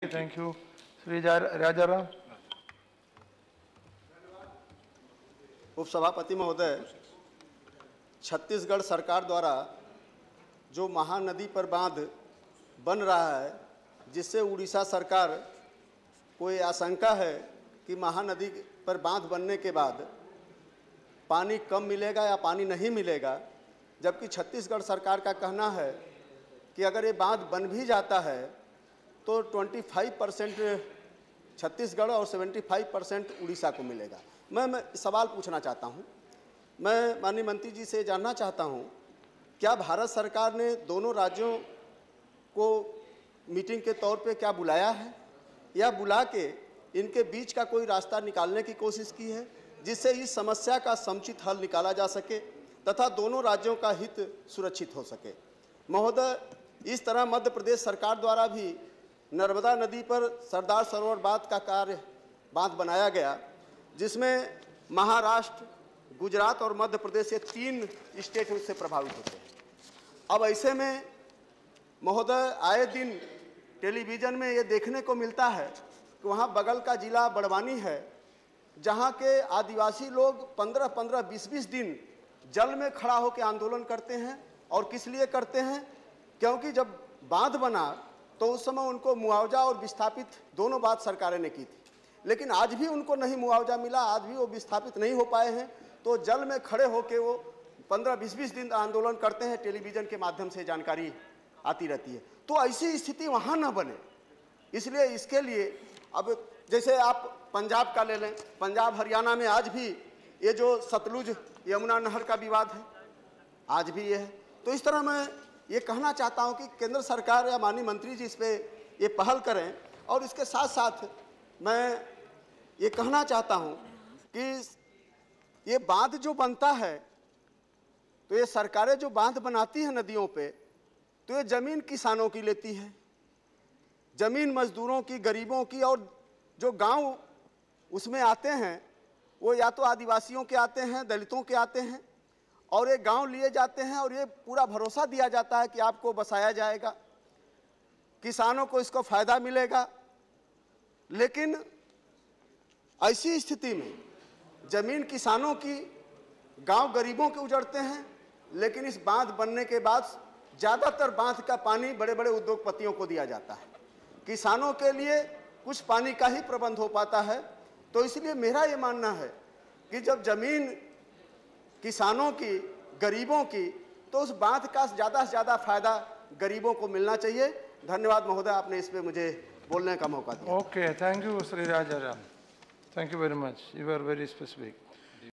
Thank you. Shri Rajaram. उपसभापति महोदय, छत्तीसगढ़ सरकार द्वारा जो महानदी पर बांध बन रहा है, जिससे उड़ीसा सरकार को ये आशंका है कि महानदी पर बांध बनने के बाद पानी कम मिलेगा या पानी नहीं मिलेगा, जबकि छत्तीसगढ़ सरकार का कहना है कि अगर ये बांध बन भी जाता है तो 25% छत्तीसगढ़ और 75% उड़ीसा को मिलेगा। मैं सवाल पूछना चाहता हूँ, मैं माननीय मंत्री जी से जानना चाहता हूँ, क्या भारत सरकार ने दोनों राज्यों को मीटिंग के तौर पे क्या बुलाया है या बुला के इनके बीच का कोई रास्ता निकालने की कोशिश की है, जिससे इस समस्या का समुचित हल निकाला जा सके तथा दोनों राज्यों का हित सुरक्षित हो सके। महोदय, इस तरह मध्य प्रदेश सरकार द्वारा भी नर्मदा नदी पर सरदार सरोवर बांध बनाया गया, जिसमें महाराष्ट्र, गुजरात और मध्य प्रदेश ये 3 स्टेट उससे प्रभावित होते हैं। अब ऐसे में महोदय, आए दिन टेलीविज़न में ये देखने को मिलता है कि वहाँ बगल का जिला बड़वानी है, जहाँ के आदिवासी लोग 15-15, 20-20 दिन जल में खड़ा होकर आंदोलन करते हैं। और किस लिए करते हैं? क्योंकि जब बांध बना तो उस समय उनको मुआवजा और विस्थापित दोनों बात सरकारें ने की थी, लेकिन आज भी उनको नहीं मुआवजा मिला, आज भी वो विस्थापित नहीं हो पाए हैं। तो जल में खड़े होकर वो 15-20 दिन आंदोलन करते हैं, टेलीविज़न के माध्यम से जानकारी आती रहती है। तो ऐसी स्थिति वहाँ न बने, इसलिए इसके लिए अब जैसे आप पंजाब का ले लें, पंजाब हरियाणा में आज भी ये जो सतलुज यमुना नहर का विवाद है, आज भी ये है। तो इस तरह मैं ये कहना चाहता हूँ कि केंद्र सरकार या माननीय मंत्री जी इस पर ये पहल करें। और इसके साथ साथ मैं ये कहना चाहता हूँ कि ये बांध जो बनता है, तो ये सरकारें जो बांध बनाती हैं नदियों पे, तो ये ज़मीन किसानों की लेती है, ज़मीन मजदूरों की, गरीबों की, और जो गांव उसमें आते हैं वो या तो आदिवासियों के आते हैं, दलितों के आते हैं, और ये गांव लिए जाते हैं और ये पूरा भरोसा दिया जाता है कि आपको बसाया जाएगा, किसानों को इसको फ़ायदा मिलेगा। लेकिन ऐसी स्थिति में ज़मीन किसानों की, गांव गरीबों के उजड़ते हैं, लेकिन इस बांध बनने के बाद ज़्यादातर बांध का पानी बड़े बड़े उद्योगपतियों को दिया जाता है, किसानों के लिए कुछ पानी का ही प्रबंध हो पाता है। तो इसलिए मेरा ये मानना है कि जब ज़मीन किसानों की, गरीबों की, तो उस बांध का ज़्यादा से ज़्यादा फ़ायदा गरीबों को मिलना चाहिए। धन्यवाद महोदय, आपने इस पर मुझे बोलने का मौका दिया। Okay, thank you Shri Rajaram, thank you very much, you are very specific.